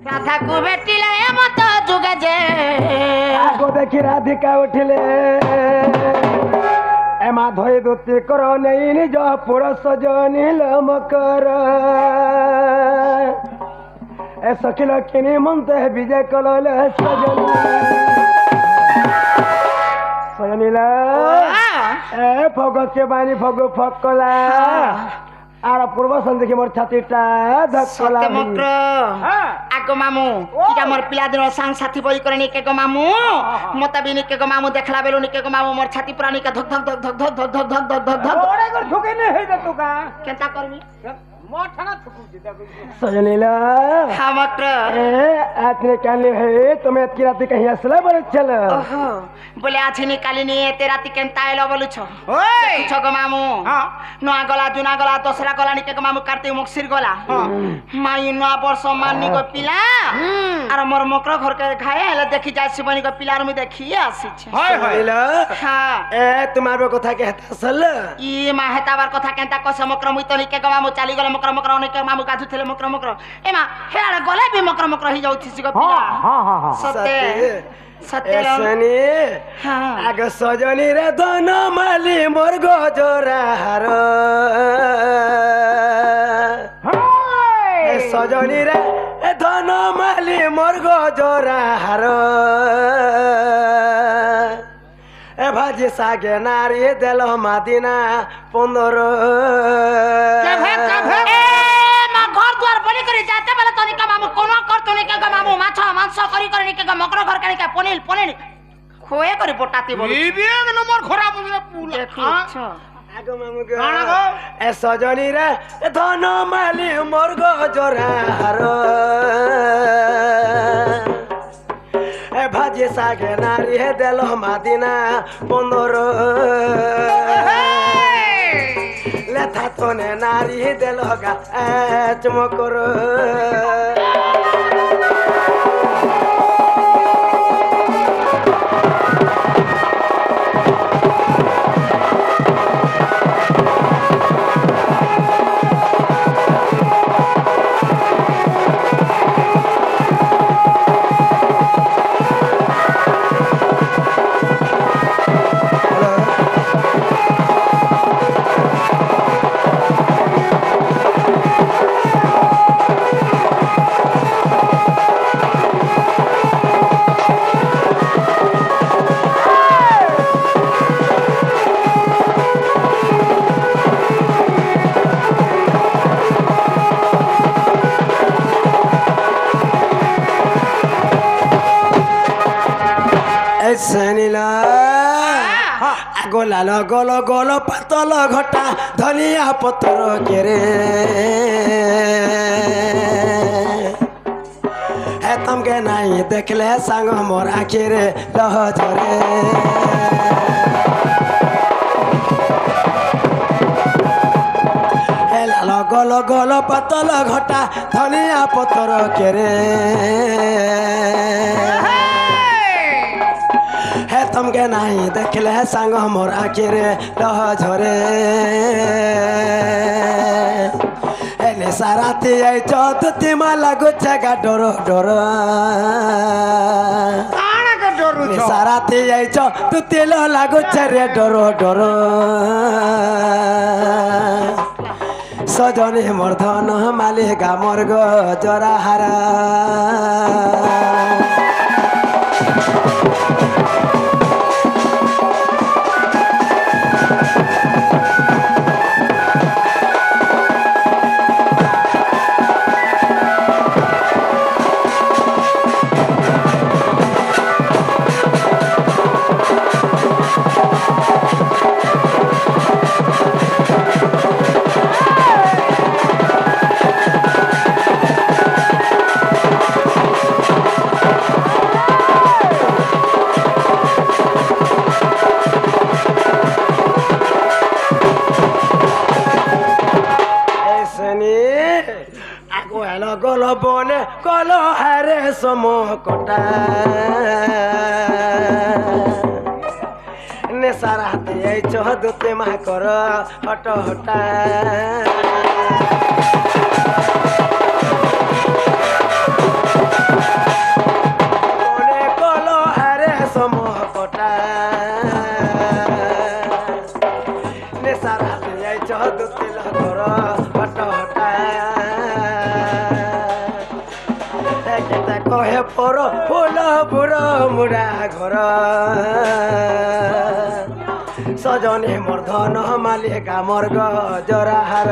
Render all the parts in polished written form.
राधा को भेटिले मत जुगे जे आगो देखी राधिका उठिले एमा धोई दुती करो नहीं निज पुरुष जनिल मकर ए सखिल किनी मनते विजय कलले सजनीला ए फगत के बानी फगु फकला आर पूर्व संदेखि मोर छातीटा धक्कला सत्यमक्र आगो मामू इटा मोर पिला दिन सांग साथी बई करे निके गो मामू मता भी निके गो मामू देखला बेलो निके गो मामू मोर छाती पुरा निके धक धक धक धक धक धक धक धक धक धक ओरे कर ठुके ने हे त तुका केता करमी मोठना ठुकु दिदा सजनीला हां मक्र ए आतने काले है तुम्हें की रात कहीं असला बरे चल ओहो बोले आछि निकाली नि एते राती केनता आइलो बोलु छ ओए छ गो मामू हां नआ गला जुना गला दसरा गला निके गो मामू कार्तिक मुक्सिर गला माई नआ वर्ष माननी गो पिला आर मोर मक्र घर के खाए हले देखि जाय शिवनी गो पिला रु देखि आसी छ हाय हाय हां ए तुम्हारो कथा के हसल ई मा हेताबार कथा केनता कस मक्र मुई तो निके गो मामू चाली गले मक्र मक्र निके मामू गाधु थले मक्र मक्र एमा हेला गले भी मक्र मक्र ही जाउ छी गो पिला हां हां हां सत्य सत्य सनी हां आग सजनी रे धन माली मोर गजरा हार ए सजनी रे ए धन माली मोर गजरा हार ए भाजी सागे नारी देल मादिना 15 मा घर द्वार बलि करी जाते बेले तनी का मामू कोनो कर तनी का मामू माछ मांस करी करी के मकर घर करी के पनील पनील खोए करी पोटाती बोल बीबीएग नंबर खराब हो गया पूरा आगो मामू के आगो ए सजनी रे ए धन माली मोर गजरा हार ए भाजी सागे नारी हे देल मादिना 15 लेथा तोने नारी देल गा ए चमकर सनीला गोला गोल गोल पतल घटा धनिया पतर केरे हे तुमके नहीं देखले संग मोर आखिरे लह झरे हे लाल गोल गोल पतल घटा धनिया पतर केरे हे तुमके नहीं देखले संग मोर आखिरे लह झरे एने साराती आई चौथी माला गुच्छे का डरो डरो साराती आई चौथी ला गुच्छे रे डरो डरो सजनी मोर धन मालिका मोर गजरा हारा গল বনে কল হারে সম কটা নেশার হাতে এই চহদুতে মা কর হট হটা पर फूल बुड़ मुड़ा घर सजनी मोर धन मालिका मोर गजराहार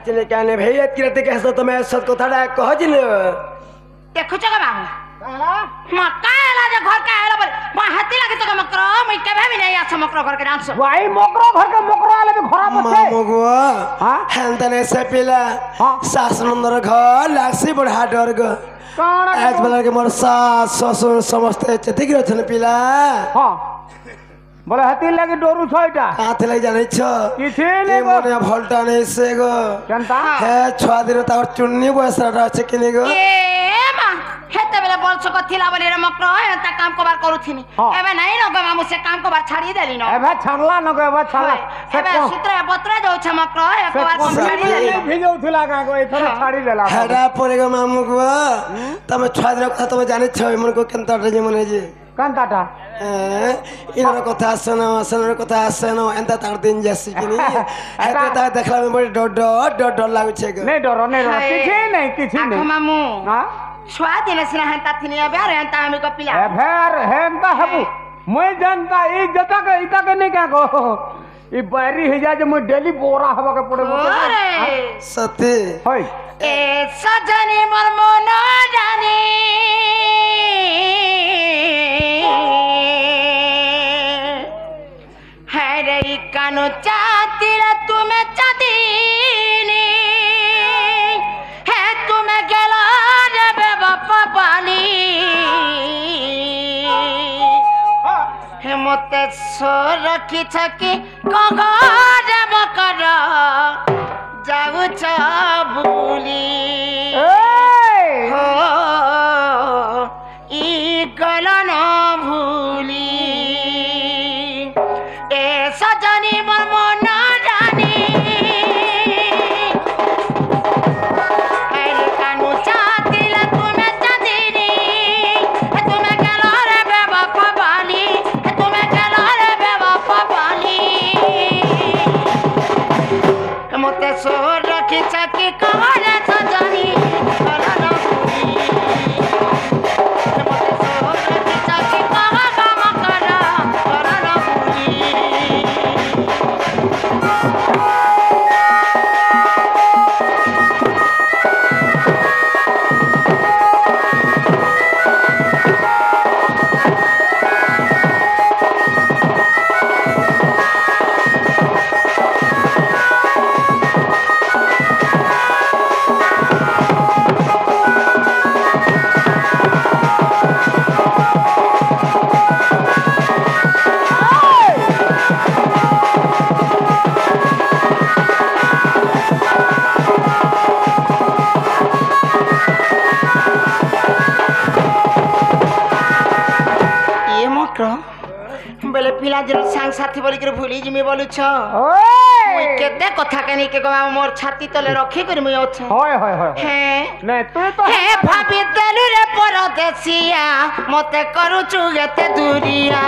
चले कहने भैया किरते कैसा तो मैं सत को थड़ा कह जिले देखो चगा बाबू मक्का आला जे घर का आला बोल हाथी लागे तो मकरो मैं केबे भी नहीं आछ मकरो घर के डांस भाई मकरो घर के मकरो आले भी खराब होते मगवा हां हेंतने से पिला सास नंदर घर लासी बड़ा डर ग आज बला के मोर सास ससुर समस्त चेती गिरो छन पिला हां बोले हाथी लागे डोरू छयटा हाथी लागे जानै छ किछि नै मोने भलटा नै से गो जनता हे छुआ दिन तार चुन्नी बसरा छ किने गो ए मा हेते बेले बोलछ कथिला बोले रे मकरो एता काम कोबार करूथिनी एबे नै न गो मामू से काम कोबार छाड़ी देली न एबे छाड़ला न गो एबे छाड़ला एबे सुत्रे बत्रे जाउ छ मकरो ए कोबार कोन छाड़ी देली भिजौथिला का गो एथरा छाड़ी देला हेडा परे गो मामू गो तमे छुआ दिन कथा तमे जानि छ मन को केनता रे मने जे कांताटा इनर कथा आसनो आसनर कथा आसनो एंता तार दिन जसी किनी एते ता देखला में बड़ी डर लागु छे गो नै डर किछि नै मामू हां छुआ दिन सिना हंता थिनी एबे रे हंता हम को पिला एबे हेंता हबु मैं जानता ई जता के इता के नै का गो ई बारी हे जा जे मैं डेली बोरा हवा के पड़े अरे सते होय ए सजनी मोर मन जानी हरे कानो चातिरा तुम्हें चादीनी है तुम्हें गेला रे बापा पानी हे मते सो रखी छकी कगरे मकर जाऊ छ भूली हो ई गलन भूली ए सजनी मोर मन जानी ए कानू चातिला तुम्हें चांदनी तुम्हें गेलो रे बेवफा बानी तुम्हें गेलो रे बेवफा बानी मते सो रखी छकी कहले सजनी गलन भूली मते सो रखी छकी कहा काम करा गलन भूली बेले पिला जन सांग साथी बोली कर भूली जिमी बोलु छ ओए केते कथा कनी के गवा मोर छाती तले रखी कर मुई अछ होय हे नै तू तो हे भाभी देलु रे परदेसिया मते करू छु एते दूरिया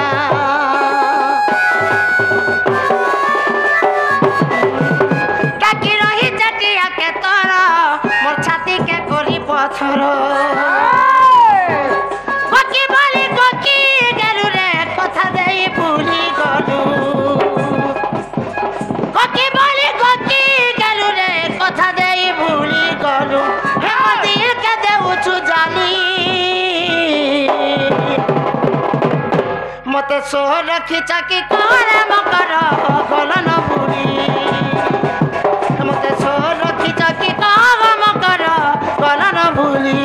काकी रही जटिया के तोरा मोर छाती के कोरी पत्थर कोकी बोली कोकी गेलु रे कथा देई भूली गलु कोकी बोली कोकी गेलु रे कथा देई भूली गलु हे दिल के देउ छु जाली मते सो रखी चाकी करे मकर गलन भूली मते सो रखी चाकी काम कर गलन भूली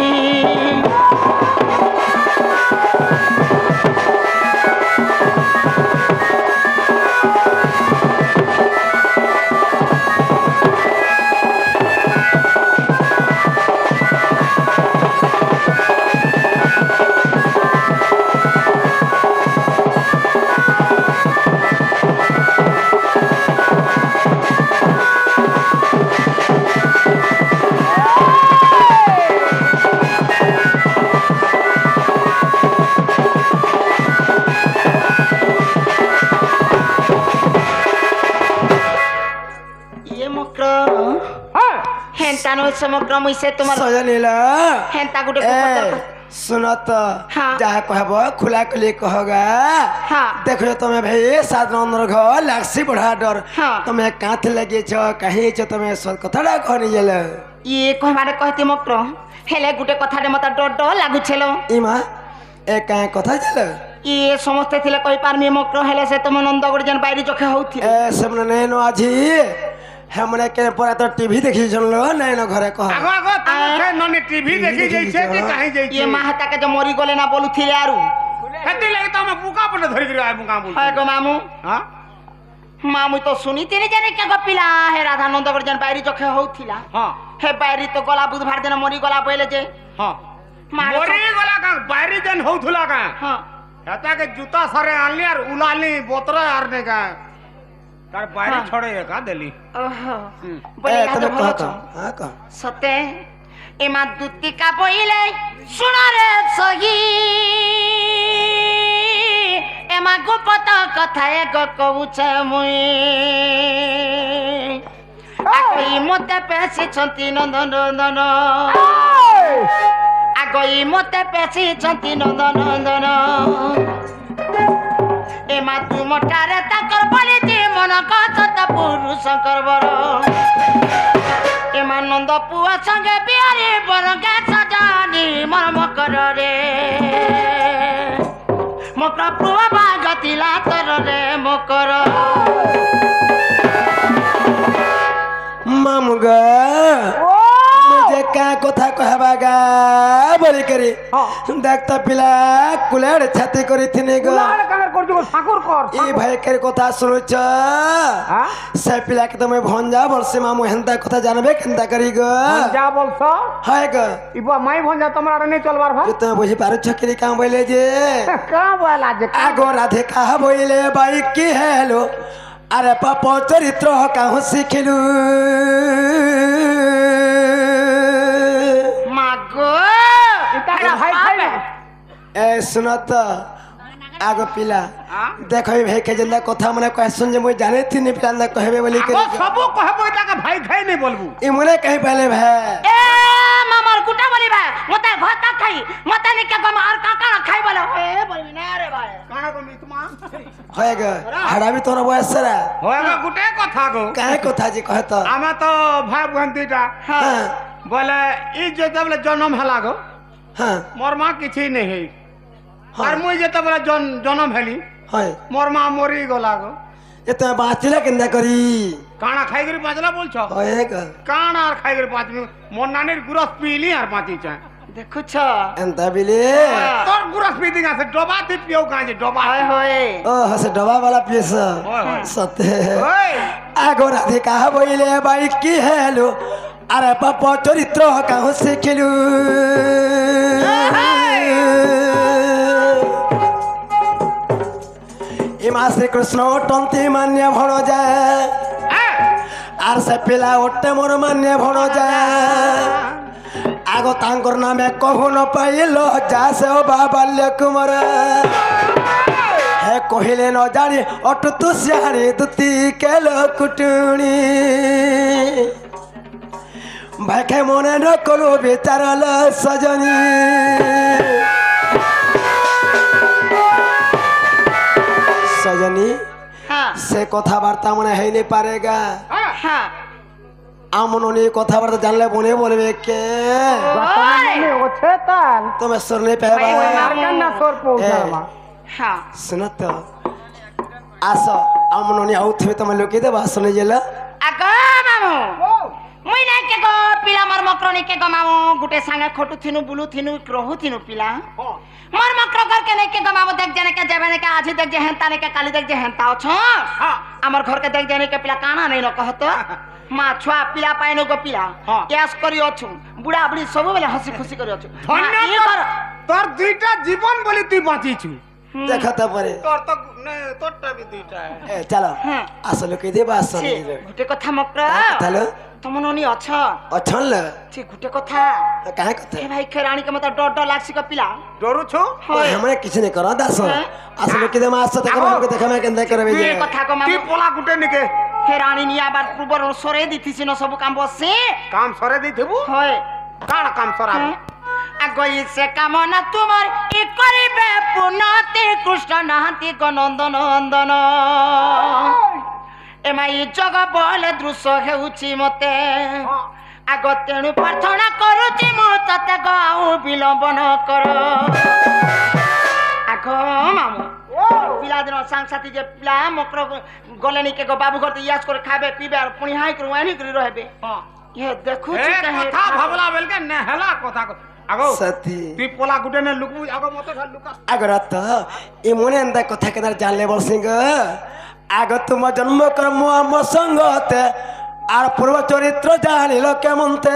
ଜାଣିଛ ମକ୍ର ମୁଇଁ ସେ ତୁମର ସଜନିଲ ହେନ୍ତା ଗୋଟେ ଏ କୁପତର सुन तो हाँ। जहाँ कहब खुला खुली कहगा हाँ। देखो तुम्हें भाई सात नंबर घर लागसी बढ़ा डर हाँ। तुम्हें कांथ लगे छ कहीं छ तुम्हें सब कथड़ा कहनी जल ये कहबारे कहती मक्र हेले गुटे कथाटे मत डर डर लागुछेलो इमा ए काहे कथा जल ये समस्ते थिले कहि पारमी मक्र हेले से तुम नंदगुड़ी जन बाइरी चखे होउथि ए सबने नैनो आजी हमने के परा तो टीवी देखी जनलो नैनो घरे कह आगो आगो तमसे नने टीवी देखि जइसे कि काहे जइसे ये माहता के जो मरी गले ना बोलुथिले आरु हेती लागि त हम बुका पने धरि गिरा आइ बुका बोल हाय गो मामू हां मामू तो सुनी तिनी जाने के गपिला हे राधा नंदगुड़ी जन बाइरी चखे होउथिला हां हे बाइरी तो गला बुधवार दिन मरी गला पहिले जे हां मारे मोरी गला का बाहरी जन होउथुला का हां हेता के जूता सारे आनली और उलाली बोतरा आरने का तार बाहरी हाँ। छोड़े का देली ओहो ए बोले तने याद कह भलो कह हां कह सते एमा दुत्ती का पहिले सुना रे सही एमा गुपत कथा एक कहूछ मुई आगई मते पेसी छंती नंदन नंदन आगई मते पेसी छंती नंदन नंदन एमा तुम ठारे ताकर बोली जी मन कत पुरुष करबर एमा नंद पुआ संगे बिहारी बरंगे सजानी मन मकर रे मकर पुआ बागतिला तर रे मकर मामुगा मुझे का कथा कहबागा बोली करी देखता पिला कुलाड़ छाती करी थिने गो उलाड़ कांगर कर जो ठाकुर कर ई भाई के कथा सुनु छ हां से पिला के तमे भंजा बरसे मामू हेंता कथा जानबे केंता करी गो जा बोलछ हाय गो इबा माई भंजा तमरा नहीं चलबार भा जे तमे बुझी पारो छकरी काम बोले जे का बोला जे आगो राधे कहा बोले बाई की हेलो अरे पापो चरित्र काहू सिखलू मागो इता का भाई भाई ए सुनत आगो पिला देखो भाई के जंदा कथा मने कह सुन जे मुई जाने थी नि पिला कहबे बोली आगो के सबो कहबो इता का भाई भाई नहीं बोलबू ई मने कहि पहले भाई ए मामर कुटा बोली बा मते भात खाई मते ने के गम और काका खाई बोले ए बोली ना रे भाई काना को मितमा होएगा हड़ा भी तोरा बयस रा होएगा गुटे कथा गो काहे कथा जी कहत आमे तो भाई बहनतीटा हां बोले ई जे तबले जन्म हला गो हां मोर मां किछि नहीं है और मुई जे तबले जन्म हेली होय मोर मां मरी गला गो एते बाचिला केंदा करी काना खाई गरी पाचला बोल छ होएगा काना और खाई गरी पाच में मोर नानीर गुरस पीली और पाची छ देखु छ एंता बिले तोर गुरस पी दिगा से डबा थी पियो का जे डबा हाय होए ओ हसे डबा वाला पीस होय। सते ओए आगो राधे कहा बोले बाई की हेलो अरे पापो चरित्र काहू सिखलू इमा श्री कृष्ण टंती मान्य भण जाए আর সে পিলা ওটে মোর মানে ভণ যায় আগ তাঙ্কর নামে কহু ন পাইল যা সে বাল্য কুমার হে কহিলে ন জানি অট তু সিয়ারে দুতি কেল কুটুনি ভাইকে মনে ন কলু বিচারল সজনী সজনী हां সে কথাবার্তা মনে হইনি পারেগা हां আমননি কথাবার্তা জানলে মনে বলবে কে বর্তমানে ওছে তাল তুমি শুনলে ভাই, ওই পাবা মার- না সর পৌঁছাবা हां শুনো তো আসো আমননি আউথবে তুমি লোকে দেবা শুনে গেল आगो मामू मुई ना के गो पिला मर मक्रनी के गो मामू गुटे संगे खटु थिनु बुलु थिनु रहु थिनु पिला मर मक्र घर के नहीं के गो मामू देख जाने के जेबे ने के आज देख जे हेंता ने के काली देख जे हेंता छ हां हमर घर के देख जाने के पिला काना नहीं न कहत मा छुआ पिला पाइनो गो पिला हाँ। यास करी अछु बुढ़ा बुढ़ी सब बेले हंसी खुशी करी अछु ধন্যবাদ তোর দুইটা জীবন বলি তুই বাঁচিছু দেখাতে পারে তোর তো তোরটা বি দুইটা এ চলো হ্যাঁ। আসো লোকে দেবা শুনে গেল গুটে কথা মক্র তাহলে तुम ननी अछ অছন ল ছি গুটে কথা কাহে কথা ए भाई खेरानी के मत डर डर लागसी का पिला ডরু छु होय हमरे किछ नहीं करो दास হ্যাঁ। আসো লোকে দেবা আসো দেখো আগো। আমাকে দেখা मैं केंदा करबे ये जे কথা को তুই मामू পোলা গুটে নিকে হে রানী নিয়ে আবার পূর্বর সরে দিতিছি না সব কাম বসে কাম সরে দিথিবু হয় কাণ কাম সরাবু আগইছে কামনা তোমার ই করিবে পুনতে কৃষ্ণ নাহাতি নন্দন নন্দন এমাই জগ বলে দৃশ্য হেউছি মতে আগ তেণু প্রার্থনা করুছি মু ততে গাও বিলম্বন কর আগ মামু পিলাদিন সাংসাথী যে পিলা মকর গলেনি কে বাবু ঘর ইয়াস করে খাবে পিবে আর পুনি হাই করে ওয়ানি করে রহবে এ দেখুছি কাহে কথা ভাবলা বেলকে নেহলা কথা আগো সতী তুই পোলা গুটে নে লুকু আগো মতে ঘর লুকাস আগরাত এমন এন্দা কথা কেন জানলে বলছিং আগ তুম জন্ম কর্ম আম সঙ্গতে আর পূর্ব চরিত্র জানিল কেমনতে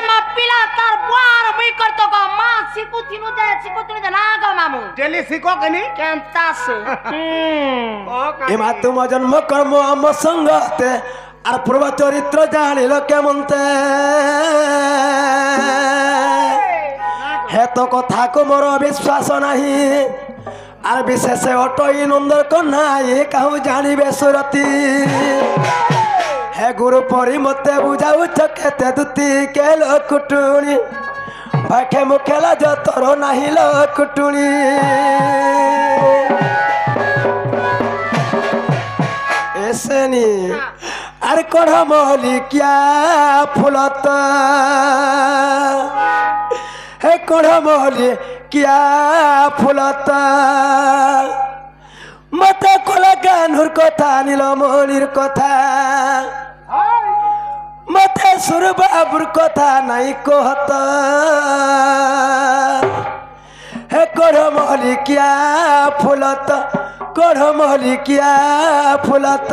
মা পিলা তার বুয়ার বই করতো গো মা শিকুতিনু দে না গো মামু ডেলি শিখো কেনি কেনতাছে ও এমা তুম জন্ম কর্ম আম সঙ্গতে আর পূর্ব চরিত্র জানিল কেমনতে হেত কথা কো মোর বিশ্বাস নাহি আর বিশেষে অটই নন্দর কন্যাই কাহু জানিবে সুরতি হে গুরু পরি মতে বুঝাউছ কেতে দুতি কেল কুটুনি ভাখে মুখেলা যতর নাহিল কুটুনি এসেনি আর কড় মলিকিয়া ফুলত হে কড় মলিকিয়া ফুলত মতে কলা গানুর কথা নীলমণির কথা মতে সুরবাবুর কথা নাই কহত হে কড় মলিকিয়া ফুলত কড় মলিকিয়া ফুলত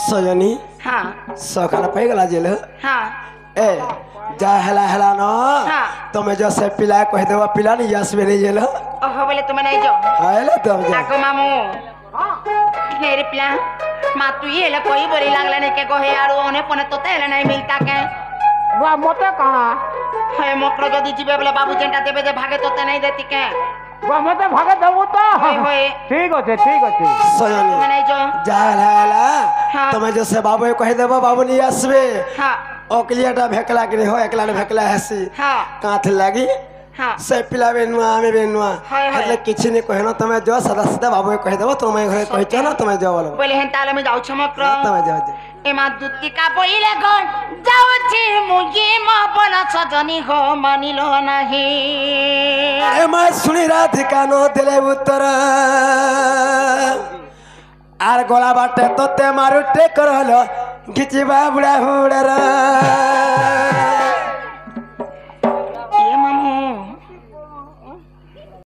সজনী হ্যাঁ সকাল পাই গলা জেল হ্যাঁ এ যা হেলা হেলা ন হ্যাঁ। তুমি যে সে পিলা কহে দেবা পিলা নি আসবে নি জেল ওহ বলে তুমি নাই যাও হাইলে তো যা আগো মামু হেরে পিলা মা তুই এলে কই বলি লাগলে নে কে কহে আর ওনে পনে তোতে এলে নাই মিলতা কে বা মতে কানা হে মক্র যদি জিবে বলে বাবু যেটা দেবে যে ভাগে তোতে নাই দেতি কে বা মতে ভাগে দেবো তো হই হই ঠিক আছে ঠিক আছে সজনী তুমি নাই যাও যা হেলা হেলা হ্যাঁ। তুমি যে সে বাবু কহে দেবা বাবু নি আসবে হ্যাঁ অকলিয়াটা ভেকলা কিনে হয় একলা ভেকলা হাসি হ্যাঁ কাঁথ লাগি হ্যাঁ সে পিলা বেনুয়া আমি বেনুয়া হয়, হয়। হেলে কিছু নি কহে না তুমি যাও সাদা সাদা বাবু কহে দেবা তুমি ঘরে কইছ না তুমি যাও বলো বলে হেন তাহলে আমি যাউছ মক্র তুমি যাও যাও। এমা দুতিকা বইলে গন যাউছি মুগি মা বলা সজনী হো মানিল নাহি এমা শুনি রাধিকা নো দিলে উত্তর আর গলা বাটে তোতে মারুটে করল ঘিচিবা বুড়া হুড়ার